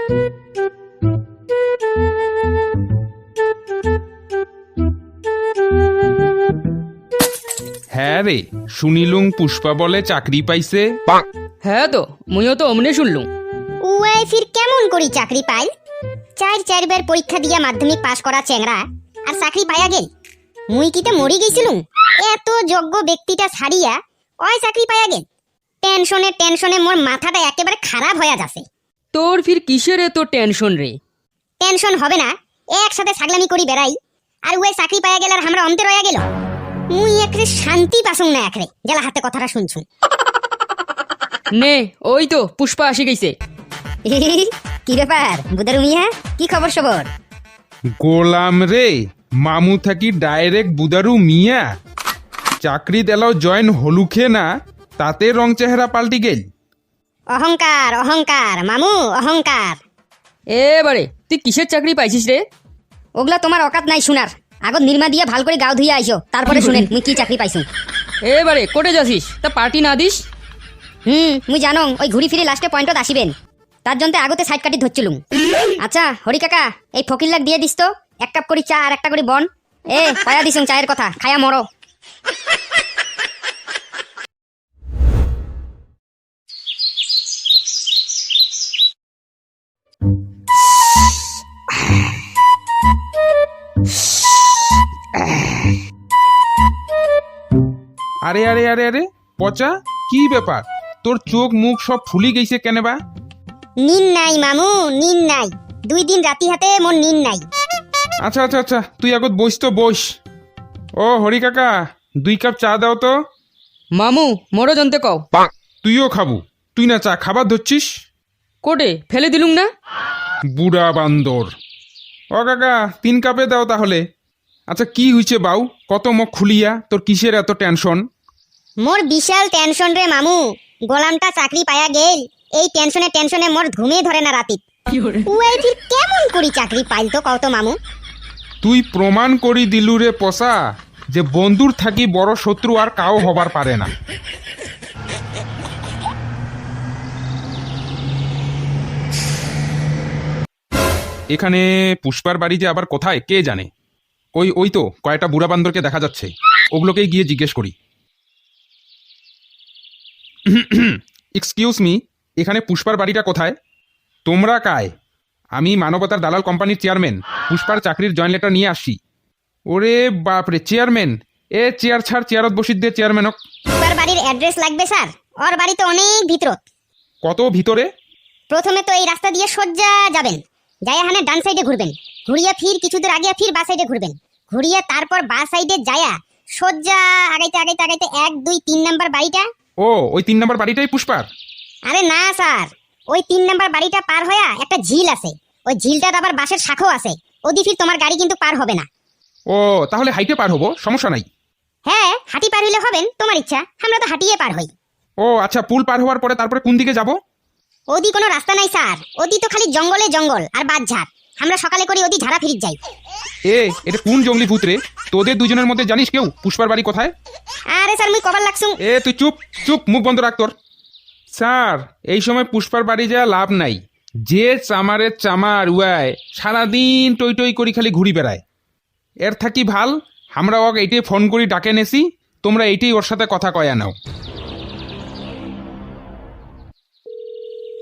হ্যাঁ রে, শুনিলুম পুষ্পা বলে চাকরি পাইছে। হ্যাঁ তো মুইও তো অমনে শুনলুম। উয়াই ফির কেমন করি চাকরি পাই? চারবার পরীক্ষা দিয়া মাধ্যমিক পাশ করা চেংরা আর চাকরি পাইয়া গেল। মুই কিতে মরি গেছিলুম, এত যোগ্য ব্যক্তিটা ছাড়িয়া ওই চাকরি পাইয়া গেল। টেনশনে মোর মাথাটা একেবারে খারাপ হয়ে যাচ্ছে। তোর ফির কিসের এত টেনশন রে? টেনশন হবে না, একসাথে ছাগলামি করি বেড়াই আর ওই চাকরি পাইয়া গেল আর আমরা অন্তে রয়ে গেল। মুই একরে শান্তি পাসুং না একরে গেলা হাতে কথাটা শুনছুম। নে ওই তো পুষ্পা আসি গেছে। কি ব্যাপার বুদারু মিয়া, কি খবর সবর? গোলাম রে, মামু থাকি ডাইরেক্ট বুদারু মিয়া। চাকরি দেলাও জয়েন হলুখে না, তাতে রং চেহারা পাল্টি গেল। অহংকার অহংকার মামু, অহংকার। এবারে তুই কিসের চাকরি পাইছিস রে? ওগুলা তোমার অকাত নাই শুনার। আগত নির্মা দিয়া ভাল করে গাও ধুইয়া আইসো, তারপরে শুনেন মুই কি চাকরি পাইছুম। এবারে কোটে যাসিস, তা পার্টি না দিস? মুই জানো ওই ঘুরি ফিরি লাস্টে পয়েন্টত আসিবেন, তার জন্য আগতে সাইড কাটি ধরছিলুম। আচ্ছা হরি কাকা, এই ফকির লাগ দিয়ে দিস তো, এক কাপ করে চা আর একটা করে বন। পায়া দিছুম চায়ের কথা, খায়া মরো। আরে আরে আরে আরে পচা, কি ব্যাপার? তোর চোখ মুখ সব ফুলি গেছে কেন বা? নিন নাই মামু, নিন নাই। 2 দিন রাতি হাতে মোর নিন নাই। আচ্ছা আচ্ছা আচ্ছা, তুই আগত বইস তো বইস। ও হরি কাকা, 2 কাপ চা দাও তো। মামু মোরও জনতে কও। তুইও খাবু? তুই না চা খাবার ধরছিস? কোটে ফেলে দিলুম না? বুড়া বান্দর। ও কাকা, 3 কাপে দাও তাহলে। আচ্ছা কি হইছে বাউ, কত মুখ খুলিয়া, তোর কিসের এত টেনশন? মোর বিশাল টেনশন রে মামু, গোলামটা চাকরি পায়া গেল। এই টেনশনে মোর ঘুমে ধরে না রাতি। উয়াই ফির কেমন করি চাকরি পাইল তো কও তো মামু? তুই প্রমাণ করি দিলু রে পসা, যে বন্ধুর থাকি বড় শত্রু আর কাও হবার পারে না। এখানে পুষ্পার বাড়ি যে আবার কোথায় কে জানে। ওই তো কয়টা বুড়া বান্দরকে দেখা যাচ্ছে, ওগুলোকেই গিয়ে জিজ্ঞেস করি। এক্সকিউজ মি, এখানে পুষ্পার বাড়িটা কোথায়? তোমরা কায়? আমি মানবতার দালাল কোম্পানির চেয়ারম্যান, পুষ্পার চাকরির জয়েন লেটার নিয়ে আসি। ওরে বাপরে, চেয়ারম্যান? চেয়ার ছাড়, চেয়ারত বসিত দে চেয়ারম্যান। পুষ্পার বাড়ির অ্যাড্রেস লাগবে স্যার? ওর বাড়ি তো অনেক ভিতরত। কত ভিতরে? প্রথমে তো এই রাস্তা দিয়ে সোজা যাবেন, যাইয়া হানে ডান সাইডে ঘুরবেন, ঘুরিয়া ফির কিছু দূর আগে ফির বা সাইডে ঘুরবেন, ঘুরিয়া তারপর বা সাইডে যায়া সোজা আগাইতে 1 2 3 নাম্বার বাড়িটা। ও, ওই 3 নাম্বার বাড়িটাই পুষ্পার? আরে না স্যার, ওই 3 নাম্বার বাড়িটা পার হইয়া একটা ঝিল আছে, ওই ঝিলটার আবার বাঁশের শাখাও আছে, ওদি ফির তোমার গাড়ি কিন্তু পার হবে না। ও, তাহলে হাইটে পার হবো, সমস্যা নাই। হ্যাঁ, হাঁটি পার হইলে হবেন, তোমার ইচ্ছা, আমরা তো হাঁটিয়ে পার হই। ও আচ্ছা, পুল পার হওয়ার পরে তারপরে কোন দিকে যাব? ওদি কোনো রাস্তা নাই স্যার, ওদি তো খালি জঙ্গলে জঙ্গল আর বাঁশঝাড়। আমরা সকালে করে ওদি ঝাড়া ফিরিত যাই। এটা কোন জঙ্গলি ভূত রে? তোদের দুজনের মধ্যে জানিস কেউ পুষ্পার বাড়ি কোথায়? আরে স্যার মুই কবার লাগছুম। তুই চুপ চুপ, মুখ বন্ধ রাখ তোর। স্যার, এই সময় পুষ্পার বাড়ি যাওয়া লাভ নাই। যে চামারের চামার উয়ায় সারাদিন টই টই করি খালি ঘুরি বেড়ায়। এর থাকি ভাল আমরা ওকে এইটাই ফোন করি ডাকে নেছি, তোমরা এইটাই ওর সাথে কথা কয়া নাও।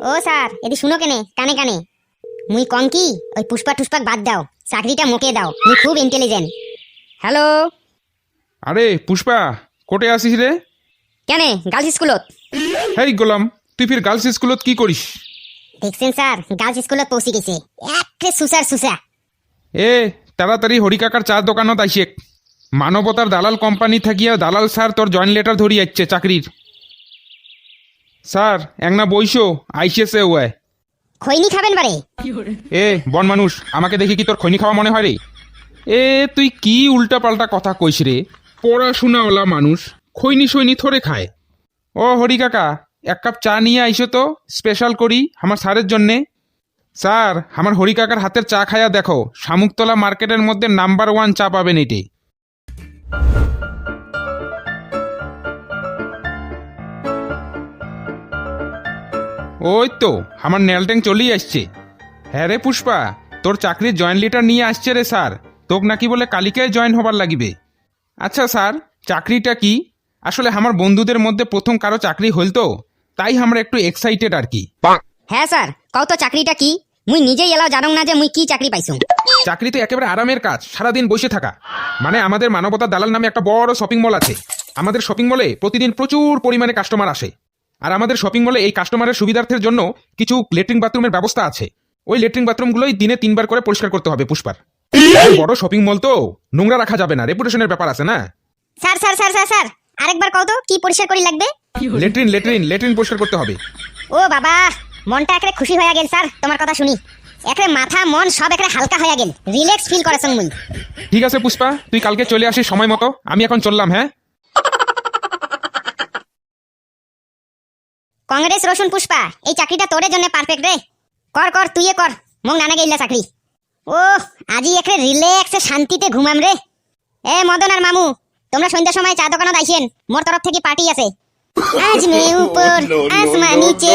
ও স্যার, এদি শুনো কেনে কানে কানে। মুই কং কি, ওই পুষ্পা টুষ্পাক বাদ দাও, চাকরিটা মোকে দাও, মুই খুব ইন্টেলিজেন্ট। হ্যালো। আরে পুষ্পা, কোটে আসিস রে? কেনে, গার্লস স্কুলত। হেই গোলাম, তুই ফির গার্লস স্কুলত কি করিস? দেখছেন স্যার, গার্লস স্কুলত পৌঁছে গেছে, একে সুসার সুসা। তাড়াতাড়ি হরিকাকার চার দোকানত আইসেক। মানবতার দালাল কোম্পানি থাকিয়া দালাল স্যার তোর জয়েন লেটার ধরি যাচ্ছে চাকরির। স্যার একনা বইসো, আইসেছে ওয়ায়। খৈনি খাবেন বারে? বন মানুষ, আমাকে দেখি কি তোর খৈনি খাওয়া মনে হয় রে? তুই কি উল্টা পাল্টা কথা কইস রে? পড়াশোনাওয়ালা মানুষ খৈনি সৈনি থরে খায়। ও হরি কাকা, 1 কাপ চা নিয়ে আইসো তো, স্পেশাল করি আমার স্যারের জন্যে। স্যার, আমার হরি কাকার হাতের চা খায়া দেখো, শামুকতলা মার্কেটের মধ্যে নাম্বার 1 চা পাবেন এটি। ওই তো আমার নেলট্যাং চলেই আসছে। হ্যাঁ রে পুষ্পা, তোর চাকরির জয়েন লেটার নিয়ে আসছে রে স্যার। তোক নাকি বলে কালিকায় জয়েন হবার লাগিবে। আচ্ছা স্যার, চাকরিটা কি? আসলে আমার বন্ধুদের মধ্যে প্রথম কারো চাকরি হইল তো, তাই আমরা একটু এক্সাইটেড আর কি। হ্যাঁ স্যার, কও তো চাকরিটা কি? মুই নিজেই এলাও জানো না যে মুই কি চাকরি পাইছুম। চাকরি তো একেবারে আরামের কাজ, সারাদিন বসে থাকা। মানে আমাদের মানবতা দালাল নামে একটা বড় শপিং মল আছে। আমাদের শপিং মলে প্রতিদিন প্রচুর পরিমাণে কাস্টমার আসে। আর আমাদের শপিং মলে এই কাস্টমারের সুবিধার্থের জন্য কিছু লেট্রিন বাথরুমের ব্যবস্থা আছে। ওই লেট্রিন বাথরুমগুলোই দিনে 3 বার করে পরিষ্কার করতে হবে পুষ্পার। বড় শপিং মল তো নোংরা রাখা যাবে না, রেপুটেশনের ব্যাপার আছে না। Sir sir sir sir sir আরেকবার কও তো কি পরিষ্কার করি লাগবে? লেট্রিন পরিষ্কার করতে হবে। ও বাবা, মনটা একরে খুশি হয়ে গেল স্যার তোমার কথা শুনি। একরে মাথা মন সব একরে হালকা হয়ে গেল, রিল্যাক্স ফিল করেছং মুই। ঠিক আছে পুষ্পা, তুই কালকে চলে আসিস সময় মতো। আমি এখন চললাম। হ্যাঁ, কংগ্রেস রসুন পুষ্পা, এই চাকরিটা তোরে জন্য পারফেক্ট রে। কর কর তুইয়ে কর, মং নানা গেইলা চাকরি। ও আজি একরে রিল্যাক্সে শান্তিতে ঘুমাম রে। এ মদন আর মামু, তোমরা সন্ধ্যার সময় চা দোকানত আইছেন, মোর তরফ থেকে পার্টি আছে। আজ মে উপর আসমান নিচে।